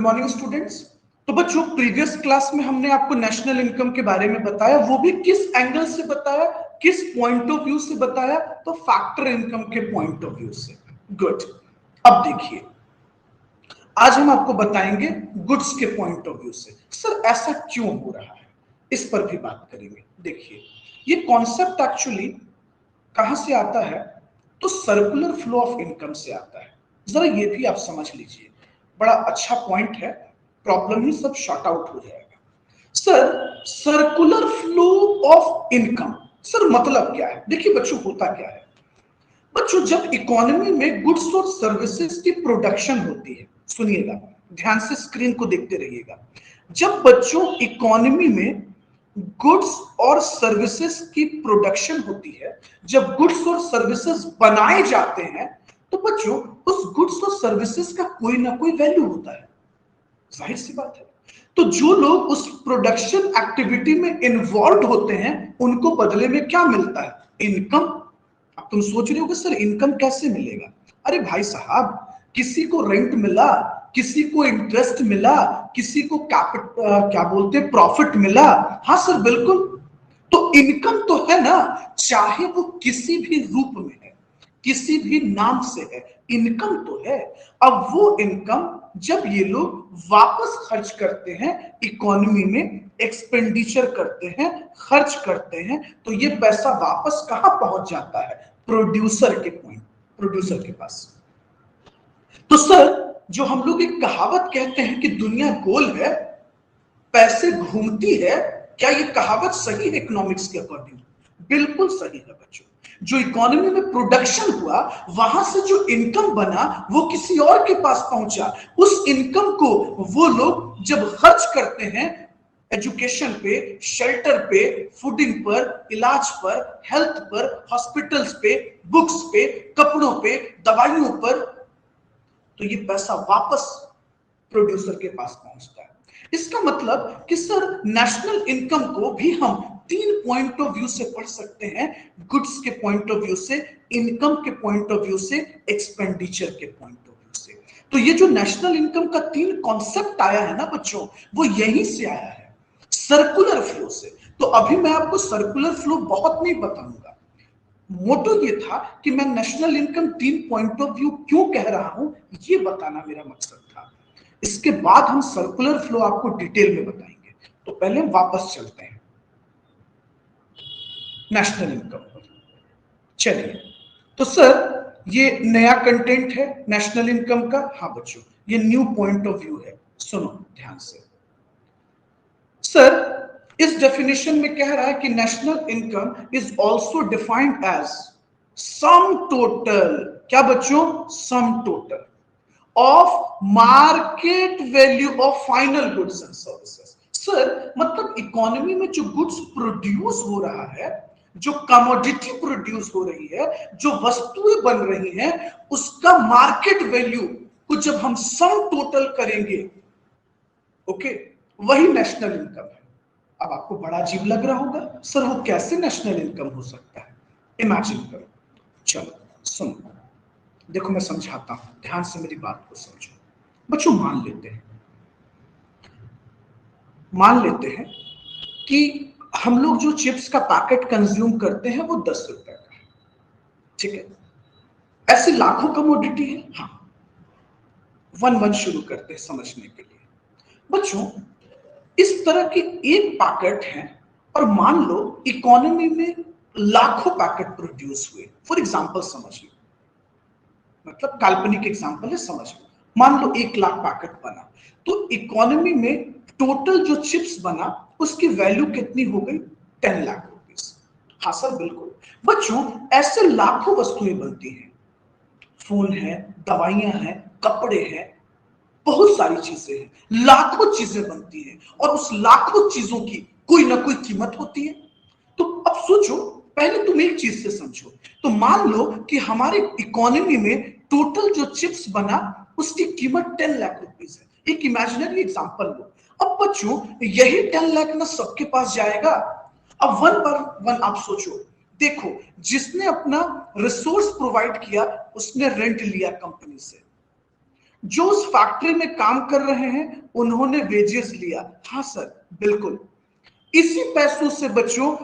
Morning students. तो बच्चों previous class में हमने आपको नेशनल इनकम के बारे में बताया, वो भी किस एंगल से बताया, किस पॉइंट ऑफ व्यू से बताया, तो फैक्टर इनकम के पॉइंट ऑफ व्यू से। गुड। अब देखिए, आज हम आपको बताएंगे गुड्स के पॉइंट ऑफ व्यू से। सर ऐसा क्यों हो रहा है, इस पर भी बात करेंगे। देखिए, ये कॉन्सेप्ट एक्चुअली कहां से आता है, तो सर्कुलर फ्लो ऑफ इनकम से आता है। जरा ये भी आप समझ लीजिए, बड़ा अच्छा पॉइंट है, प्रॉब्लम ही सब शॉर्ट आउट हो जाएगा। Sir circular flow of income, sir मतलब क्या है? देखिए बच्चों, होता क्या है बच्चों, जब इकोनॉमी में गुड्स और सर्विसेज की प्रोडक्शन होती है, सुनिएगा ध्यान से, स्क्रीन को देखते रहिएगा। जब बच्चों इकोनॉमी में गुड्स और सर्विसेज की प्रोडक्शन होती है, जब गुड्स और सर्विसेज बनाए जाते हैं, तो बच्चों उस गुड्स और सर्विसेज का कोई ना कोई वैल्यू होता है, जाहिर सी बात है। तो जो लोग उस प्रोडक्शन एक्टिविटी में इन्वॉल्व होते हैं, उनको बदले में क्या मिलता है? इनकम। अब तुम सोच रहे हो कि सर इनकम कैसे मिलेगा? अरे भाई साहब, किसी को रेंट मिला, किसी को इंटरेस्ट मिला, किसी को क्या बोलते हैं, प्रॉफिट मिला। हाँ सर बिल्कुल। तो इनकम तो है ना, चाहे वो किसी भी रूप में है, किसी भी नाम से है, इनकम तो है। अब वो इनकम जब ये लोग वापस खर्च करते हैं, इकोनॉमी में एक्सपेंडिचर करते हैं, खर्च करते हैं, तो ये पैसा वापस कहां पहुंच जाता है? प्रोड्यूसर के पॉइंट, प्रोड्यूसर के पास। तो सर जो हम लोग एक कहावत कहते हैं कि दुनिया गोल है, पैसे घूमती है, क्या ये कहावत सही है इकोनॉमिक्स के अकॉर्डिंग? बिल्कुल सही है बच्चों। जो इकोनॉमी में प्रोडक्शन हुआ, वहां से जो इनकम बना, वो किसी और के पास पहुंचा। उस इनकम को वो लोग जब खर्च करते हैं एजुकेशन पे, शेल्टर पे, फूडिंग पर, इलाज पर, हेल्थ पर, हॉस्पिटल्स पे, बुक्स पे, कपड़ों पे, दवाइयों पर, तो ये पैसा वापस प्रोड्यूसर के पास पहुंचता है। इसका मतलब कि सर नेशनल इनकम को भी हम तीन पॉइंट ऑफ व्यू से पढ़ सकते हैं, गुड्स के पॉइंट ऑफ व्यू से, इनकम के पॉइंट ऑफ व्यू से, एक्सपेंडिचर के पॉइंट ऑफ व्यू से। तो ये जो नेशनल इनकम का तीन कॉन्सेप्ट आया है ना बच्चों, वो यहीं से आया है, सर्कुलर फ्लो से। तो अभी मैं आपको सर्कुलर फ्लो बहुत नहीं बताऊंगा, मोटो ये था कि मैं नेशनल इनकम तीन पॉइंट ऑफ व्यू क्यों कह रहा हूं, ये बताना मेरा मकसद था। इसके बाद हम सर्कुलर फ्लो आपको डिटेल में बताएंगे। तो पहले वापस चलते हैं नेशनल इनकम पर। चलिए, तो सर ये नया कंटेंट है नेशनल इनकम का। हाँ बच्चों, ये न्यू पॉइंट ऑफ व्यू है, सुनो ध्यान से। सर इस डेफिनेशन में कह रहा है कि national income is also defined as sum total, क्या बच्चों? Sum total of market value of final goods and services. Sir मतलब इकोनॉमी में जो गुड्स प्रोड्यूस हो रहा है, जो कमोडिटी प्रोड्यूस हो रही है, जो वस्तुएं बन रही हैं, उसका मार्केट वैल्यू को जब हम सम टोटल करेंगे, ओके, वही नेशनल इनकम है। अब आपको बड़ा अजीब लग रहा होगा, सर वो कैसे नेशनल इनकम हो सकता है? इमेजिन करो, चलो सुनो, देखो मैं समझाता हूं, ध्यान से मेरी बात को समझो बच्चों। मान लेते हैं कि हम लोग जो चिप्स का पैकेट कंज्यूम करते हैं वो 10 रुपए का है, ठीक है? ऐसे लाखों कमोडिटी है। हाँ, वन वन शुरू करते हैं समझने के लिए बच्चों। इस तरह की एक पैकेट है, और मान लो इकोनॉमी में लाखों पैकेट प्रोड्यूस हुए। फॉर एग्जांपल समझ लो, मतलब काल्पनिक एग्जांपल है, समझ लो। मान लो 1 लाख पैकेट बना, तो इकोनॉमी में टोटल जो चिप्स बना, उसकी वैल्यू कितनी हो गई? 10 लाख रुपीस। हाँ सर बिल्कुल बच्चों, ऐसे लाखों वस्तुएं बनती हैं, फोन है, दवाइयां हैं, कपड़े हैं, बहुत सारी चीजें हैं, लाखों चीजें बनती हैं, और उस लाखों चीजों की कोई ना कोई कीमत होती है। तो अब सोचो, पहले तुम एक चीज से समझो। तो मान लो कि हमारे इकोनॉमी में टोटल जो चिप्स बना, उसकी कीमत 10 लाख रुपीस है। एक इमेजिनरी एग्जांपल लो। अब बच्चों यही 10 लाख ना सबके पास जाएगा। अब वन पर वन आप सोचो, देखो जिसने अपना रिसोर्स प्रोवाइड किया, उसने रेंट लिया कंपनी से, जो उस फैक्ट्री में काम कर रहे हैं उन्होंने वेजेस लिया। हाँ सर, बिल्कुल। इसी पैसों से बच्चों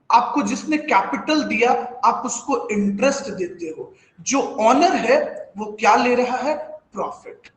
आपको जिसने कैपिटल दिया, आप उसको इंटरेस्ट देते हो। जो ऑनर है वो क्या ले रहा है? प्रॉफिट।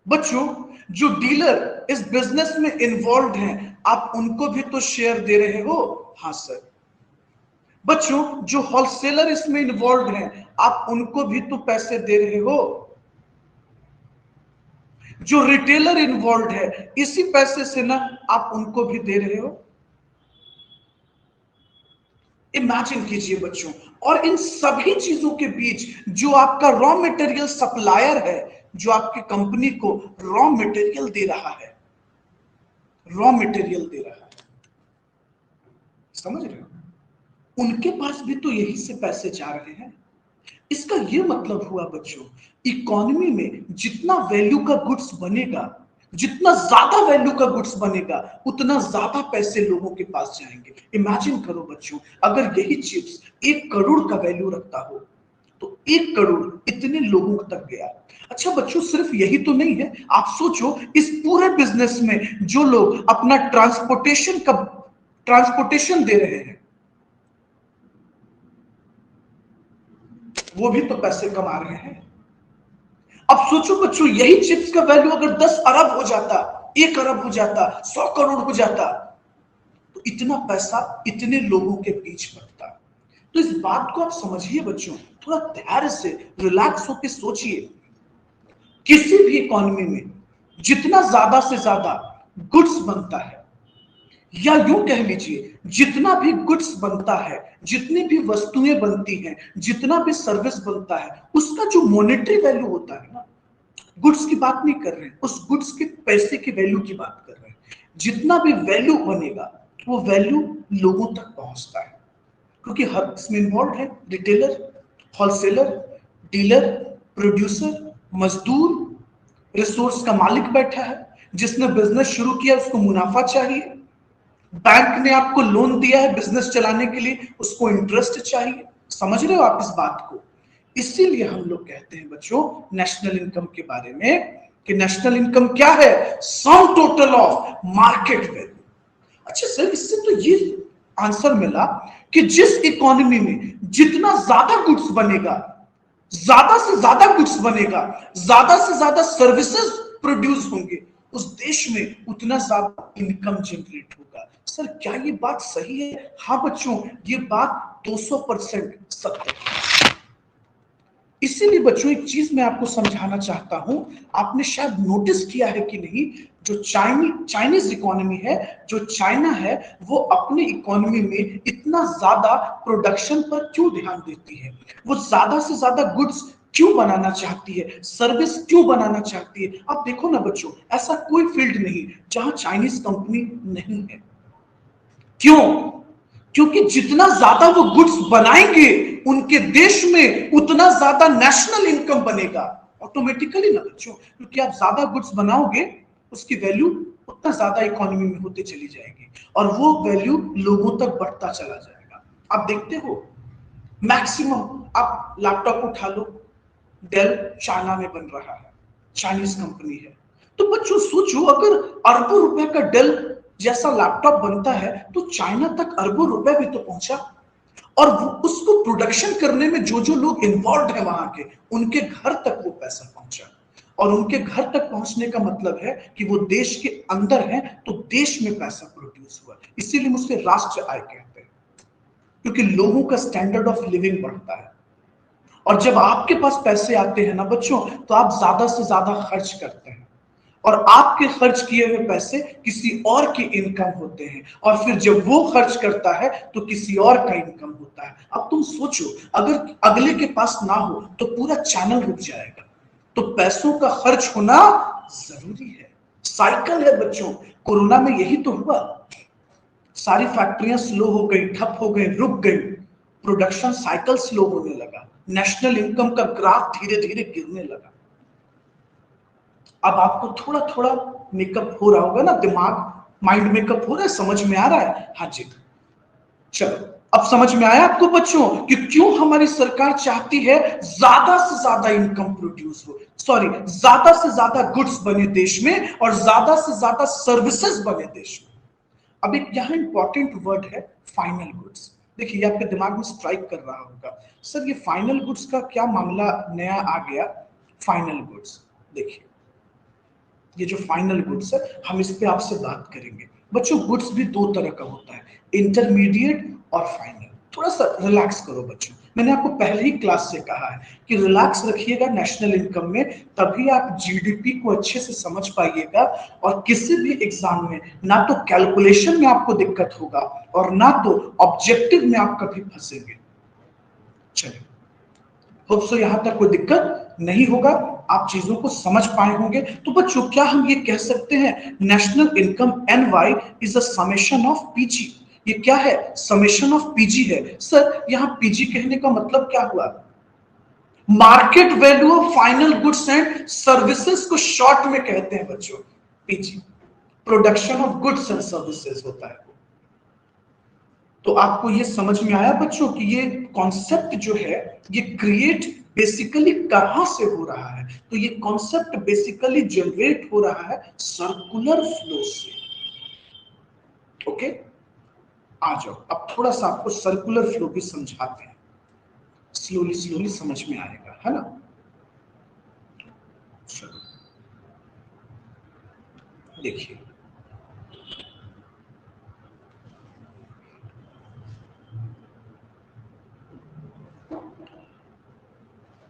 बच्चों, जो डीलर इस बिजनेस में इन्वॉल्व हैं, आप उनको भी तो शेयर दे रहे हो। हाँ सर। बच्चों, जो होलसेलर इसमें इन्वॉल्व हैं, आप उनको भी तो पैसे दे रहे हो। जो रिटेलर इन्वॉल्व है, इसी पैसे से ना आप उनको भी दे रहे हो। इमेजिन कीजिए बच्चों, और इन सभी चीजों के बीच जो आपका रॉ मटेरियल सप्लायर है, जो आपकी कंपनी को रॉ मटेरियल दे रहा है, रॉ मटेरियल दे रहा है, समझ रहे हो, उनके पास भी तो यही से पैसे जा रहे हैं। इसका यह मतलब हुआ बच्चों, इकोनॉमी में जितना वैल्यू का गुड्स बनेगा, जितना ज्यादा वैल्यू का गुड्स बनेगा, उतना ज्यादा पैसे लोगों के पास जाएंगे। इमेजिन करो बच्चों, अगर यही चिप्स 1 करोड़ का वैल्यू रखता हो, तो 1 करोड़ इतने लोगों तक गया। अच्छा बच्चों, सिर्फ यही तो नहीं है। आप सोचो, इस पूरे बिजनेस में जो लोग अपना ट्रांसपोर्टेशन दे रहे हैं, वो भी तो पैसे कमा रहे हैं। अब सोचो बच्चों, यही चिप्स का वैल्यू अगर 10 अरब हो जाता, 1 अरब हो जाता, 100 करोड़ हो जाता, तो इतना पैसा इतने लोगों के बीच बंटता। तो इस बात को आप समझिए बच्चों, थोड़ा धैर्य से रिलैक्स होकर सोचिए। किसी भी इकोनॉमी में जितना ज्यादा से ज्यादा गुड्स बनता है, या यूं कह लीजिए, जितना भी गुड्स बनता है, जितनी भी वस्तुएं बनती हैं, जितना भी सर्विस बनता है, उसका जो मॉनेटरी वैल्यू होता है ना, गुड्स की बात नहीं कर रहे हैं, उस गुड्स के पैसे की वैल्यू की बात कर रहे हैं। जितना भी वैल्यू बनेगा, वो वैल्यू लोगों तक पहुंचता है, क्योंकि हर इसमें इन्वॉल्व है रिटेलर, होलसेलर, डीलर, प्रोड्यूसर, मजदूर, रिसोर्स का मालिक बैठा है। जिसने बिजनेस शुरू किया उसको मुनाफा चाहिए, बैंक ने आपको लोन दिया है बिजनेस चलाने के लिए, उसको इंटरेस्ट चाहिए। समझ रहे हो आप इस बात को? इसीलिए हम लोग कहते हैं बच्चों नेशनल इनकम के बारे में, कि नेशनल इनकम क्या है? सम टोटल ऑफ मार्केट वैल्यू। अच्छा सर, इससे तो ये आंसर मिला कि जिस इकोनॉमी में जितना ज्यादा गुड्स बनेगा, ज्यादा से ज्यादा गुड्स बनेगा, ज्यादा से ज्यादा सर्विसेज प्रोड्यूस होंगे, उस देश में उतना ज्यादा इनकम जनरेट होगा। सर, क्या ये बात सही है? हाँ बच्चों, ये बात 200% सत्य है। इसीलिए बच्चों, एक चीज मैं आपको समझाना चाहता हूं, आपने शायद नोटिस किया है कि नहीं, जो चाइनीज इकोनॉमी है, जो चाइना है, वो अपनी इकोनॉमी में इतना ज्यादा प्रोडक्शन पर क्यों ध्यान देती है? वो ज्यादा से ज्यादा गुड्स क्यों बनाना चाहती है, सर्विस क्यों बनाना चाहती है? आप देखो ना बच्चों, ऐसा कोई फील्ड नहीं जहां चाइनीज कंपनी नहीं है। क्यों? क्योंकि जितना ज्यादा वो गुड्स बनाएंगे उनके देश में, उतना ज्यादा नेशनल इनकम बनेगा ऑटोमेटिकली ना बच्चों। क्योंकि आप ज्यादा गुड्स बनाओगे, उसकी वैल्यू उतना ज्यादा इकोनॉमी में होती चली जाएगी, और वो वैल्यू लोगों तक बढ़ता चला जाएगा। आप देखते हो, मैक्सिमम आप लैपटॉप उठा लो, डेल चाइना में बन रहा है, चाइनीज कंपनी है। तो बच्चों सोचो, अगर अरबों रुपए का डेल जैसा लैपटॉप बनता है, तो चाइना तक अरबों रुपए भी तो पहुंचा, और उसको प्रोडक्शन करने में जो जो लोग इन्वॉल्व है वहां के, उनके घर तक वो पैसा पहुंचा। और उनके घर तक पहुंचने का मतलब है कि वो देश के अंदर है, तो देश में पैसा प्रोड्यूस हुआ। इसीलिए मुझसे राष्ट्र आय कहते हैं, क्योंकि लोगों का स्टैंडर्ड ऑफ लिविंग बढ़ता है। और जब आपके पास पैसे आते हैं ना बच्चों, तो आप ज्यादा से ज्यादा खर्च करते हैं, और आपके खर्च किए हुए पैसे किसी और की इनकम होते हैं, और फिर जब वो खर्च करता है तो किसी और का इनकम होता है। अब तुम सोचो, अगर अगले के पास ना हो तो पूरा चैनल रुक जाएगा। तो पैसों का खर्च होना जरूरी है, साइकिल है बच्चों। कोरोना में यही तो हुआ, सारी फैक्ट्रियां स्लो हो गई, ठप हो गई, रुक गई, प्रोडक्शन साइकिल स्लो होने लगा, नेशनल इनकम का ग्राफ धीरे धीरे गिरने लगा। अब आपको थोड़ा थोड़ा मेकअप हो रहा होगा ना, दिमाग माइंड मेकअप हो रहा है, समझ में आ रहा है? हाँ जी। चलो, अब समझ में आया आपको बच्चों कि क्यों हमारी सरकार चाहती है ज्यादा से ज्यादा इनकम प्रोड्यूस हो, सॉरी ज्यादा से ज्यादा गुड्स बने देश में और ज्यादा से ज्यादा सर्विसेज बने देश में। अब एक यहां इंपॉर्टेंट वर्ड है फाइनल गुड्स। देखिए ये आपके दिमाग में स्ट्राइक कर रहा होगा, सर ये फाइनल गुड्स का क्या मामला नया आ गया। फाइनल गुड्स, देखिए ये जो फाइनल गुड्स है हम इस पे आपसे बात करेंगे। बच्चों गुड्स भी दो तरह का होता है, इंटरमीडिएट और फाइनल। थोड़ा सा रिलैक्स करो बच्चों, मैंने आपको पहले ही क्लास से कहा है कि रिलैक्स रखिएगा नेशनल इनकम में, तभी आप जीडीपी को अच्छे से समझ पाइएगा और किसी भी एग्जाम में ना तो कैलकुलेशन में आपको दिक्कत होगा और ना तो ऑब्जेक्टिव में आप कभी फंसेंगे। चलिए होप सो यहां तक कोई दिक्कत नहीं होगा, आप चीजों को समझ पाए होंगे। तो बच्चों क्या हम ये कह सकते हैं national income NY is a summation of PG. ये क्या है, समेशन ऑफ पीजी है। सर यहां पीजी कहने का मतलब क्या हुआ, market value of final goods and services को शॉर्ट में कहते हैं बच्चों PG, production of goods and services होता है। तो आपको ये समझ में आया बच्चों कि ये कॉन्सेप्ट जो है ये क्रिएट बेसिकली कहां से हो रहा है। तो ये कॉन्सेप्ट बेसिकली जनरेट हो रहा है सर्कुलर फ्लो से। ओके आ जाओ, अब थोड़ा सा आपको सर्कुलर फ्लो भी समझाते हैं, स्लोली स्लोली समझ में आएगा, है ना। चलो देखिए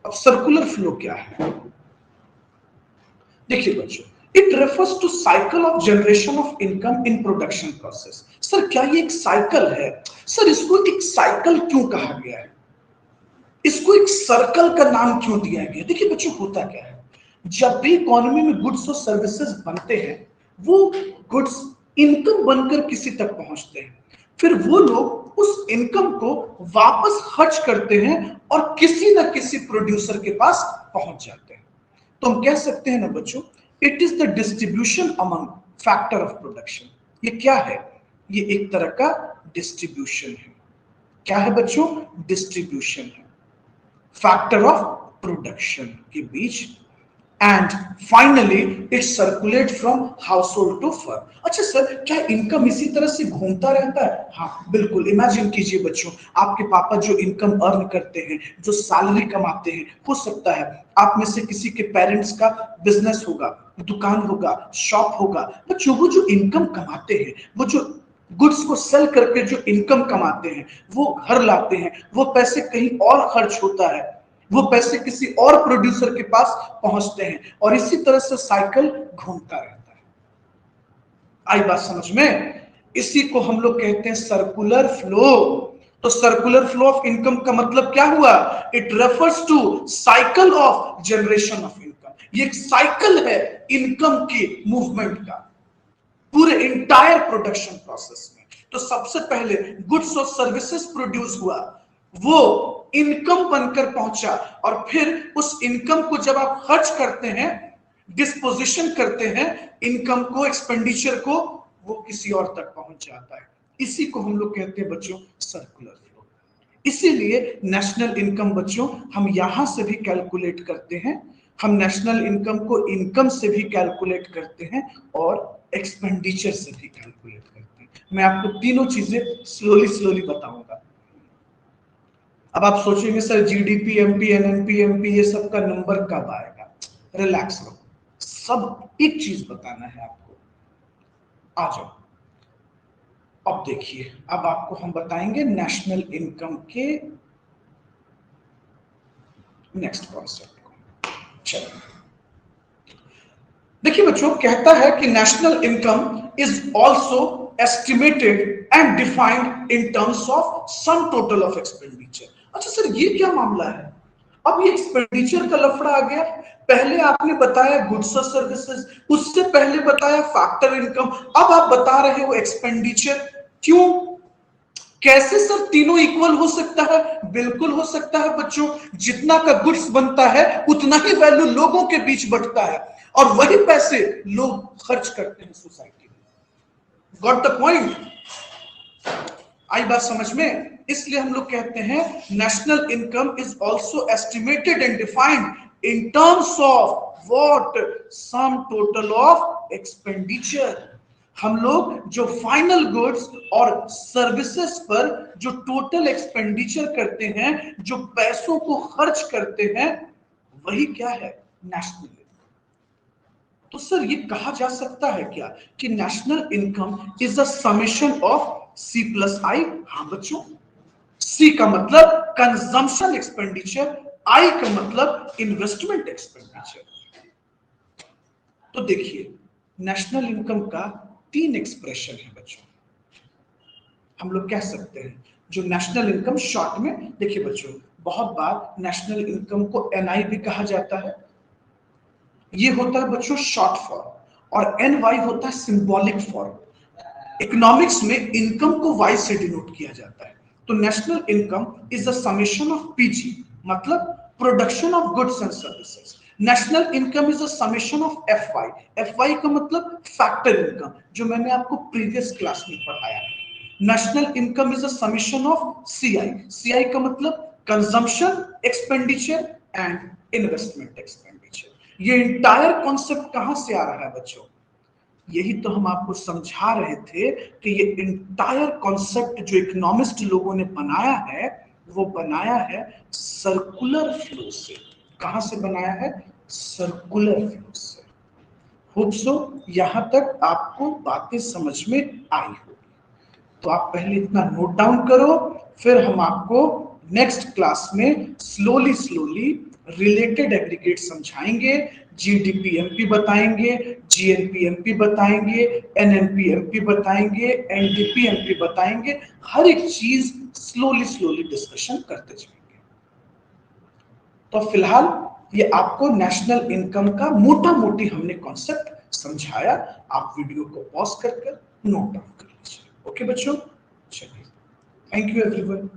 अब सर्कुलर फ्लो क्या है। देखिए बच्चों, it refers to cycle of generation of income in production process. Sir क्या ये एक साइकिल है, सर इसको एक साइकिल क्यों कहा गया है, इसको एक सर्कल का नाम क्यों दिया गया। देखिए बच्चों होता क्या है, जब भी इकोनॉमी में गुड्स और सर्विसेज बनते हैं वो गुड्स इनकम बनकर किसी तक पहुंचते हैं, फिर वो लोग उस इनकम को वापस खर्च करते हैं और किसी न किसी प्रोड्यूसर के पास पहुंच जाते हैं। तो हम कह सकते हैं ना बच्चों, it is the distribution among factor of production. ये क्या है, ये एक तरह का डिस्ट्रीब्यूशन है। क्या है बच्चों, डिस्ट्रीब्यूशन है फैक्टर ऑफ प्रोडक्शन के बीच। And finally it circulate from household to firm. अच्छा सर क्या इनकम इसी तरह से घूमता रहता है, हाँ बिल्कुल। इमेजिन कीजिए बच्चों, आपके पापा जो इनकम अर्न करते हैं, जो सैलरी कमाते हैं, हो सकता है आप में से किसी के पेरेंट्स का बिजनेस होगा, दुकान होगा, शॉप होगा। बच्चों वो जो इनकम कमाते हैं, वो जो गुड्स को सेल करके जो इनकम कमाते हैं, वो घर लाते हैं, वो पैसे कहीं और खर्च होता है, वो पैसे किसी और प्रोड्यूसर के पास पहुंचते हैं और इसी तरह से साइकिल घूमता रहता है। आई बात समझ में, इसी को हम लोग कहते हैं सर्कुलर फ्लो। तो सर्कुलर फ्लो ऑफ इनकम का मतलब क्या हुआ, it refers to cycle of generation of income. ये एक साइकिल है इनकम की मूवमेंट का पूरे इंटायर प्रोडक्शन प्रोसेस में। तो सबसे पहले गुड्स और सर्विसेज प्रोड्यूस हुआ, वो इनकम बनकर पहुंचा और फिर उस इनकम को जब आप खर्च करते हैं, डिस्पोजिशन करते हैं इनकम को, एक्सपेंडिचर को, वो किसी और तक पहुंच जाता है। इसी को हम लोग कहते हैं बच्चों सर्कुलर फ्लो। इसीलिए नेशनल इनकम बच्चों हम यहां से भी कैलकुलेट करते हैं, हम नेशनल इनकम को इनकम से भी कैलकुलेट करते हैं और एक्सपेंडिचर से भी कैलकुलेट करते हैं। मैं आपको तीनों चीजें स्लोली स्लोली बताऊंगा। अब आप सोचेंगे sir GDP, MP, NNP, MP ये सब का नंबर कब आएगा। रिलैक्स रहो, सब एक चीज बताना है आपको। आ जाओ, अब देखिए, अब आपको हम बताएंगे नेशनल इनकम के नेक्स्ट कॉन्सेप्ट को। चलो देखिए बच्चों, कहता है कि national income is also estimated and defined in terms of some total of expenditure. अच्छा सर ये क्या मामला है, अब ये एक्सपेंडिचर का लफड़ा आ गया। पहले आपने बताया गुड्स और सर्विसेज, उससे पहले बताया फैक्टर इनकम, अब आप बता रहे हो एक्सपेंडिचर। क्यों, कैसे सर तीनों इक्वल हो सकता है। बिल्कुल हो सकता है बच्चों, जितना का गुड्स बनता है उतना ही वैल्यू लोगों के बीच बढ़ता है और वही पैसे लोग खर्च करते हैं सोसाइटी में। Got the point. आई बात समझ में? इसलिए हम लोग कहते हैं national income is also estimated and defined in terms of what, some total of expenditure. हम लोग जो फाइनल गुड्स और सर्विसेज पर जो टोटल एक्सपेंडिचर करते हैं, जो पैसों को खर्च करते हैं, वही क्या है? National income. तो सर ये कहा जा सकता है क्या कि national income is a summation of C plus I? हाँ बच्चों, सी का मतलब कंजम्पशन एक्सपेंडिचर, आई का मतलब इन्वेस्टमेंट एक्सपेंडिचर। तो देखिए, नेशनल इनकम का 3 एक्सप्रेशन है बच्चों। हम लोग कह सकते हैं जो नेशनल इनकम शॉर्ट में, देखिए बच्चों, बहुत बार नेशनल इनकम को एनआई भी कहा जाता है। ये होता है बच्चों शॉर्ट फॉर्म, और एनवाई होता है सिंबॉलिक फॉर्म। इकोनॉमिक्स में इनकम को वाई से डिनोट किया जाता है। तो national income is the summation of PG, मतलब production of goods and services. National income is a summation of FY. FY का मतलब फैक्टर इनकम, जो मैंने आपको प्रीवियस क्लास में पढ़ाया। National income is a summation of CI. CI का मतलब consumption expenditure and investment expenditure. ये इंटायर कॉन्सेप्ट कहां से आ रहा है बच्चों? यही तो हम आपको समझा रहे थे कि ये इंटायर कॉन्सेप्ट जो इकोनॉमिस्ट लोगों ने बनाया है, वो बनाया है सर्कुलर फ्लो से। कहां से बनाया है? सर्कुलर फ्लो से। होप सो यहां तक आपको बातें समझ में आई होगी। तो आप पहले इतना नोट डाउन करो, फिर हम आपको नेक्स्ट क्लास में स्लोली स्लोली रिलेटेड एग्रीगेट समझाएंगे, जीडीपीएमपी बताएंगे, जीएनपीएमपी बताएंगे, एनएनपीएमपी बताएंगे, एनडीपीएमपी बताएंगे। हर एक चीज स्लोली स्लोली डिस्कशन करते जाएंगे। तो फिलहाल ये आपको नेशनल इनकम का मोटा मोटी हमने कॉन्सेप्ट समझाया। आप वीडियो को पॉज कर नोट डाउन कर लीजिए। ओके बच्चों, चलिए, थैंक यू एवरीवन।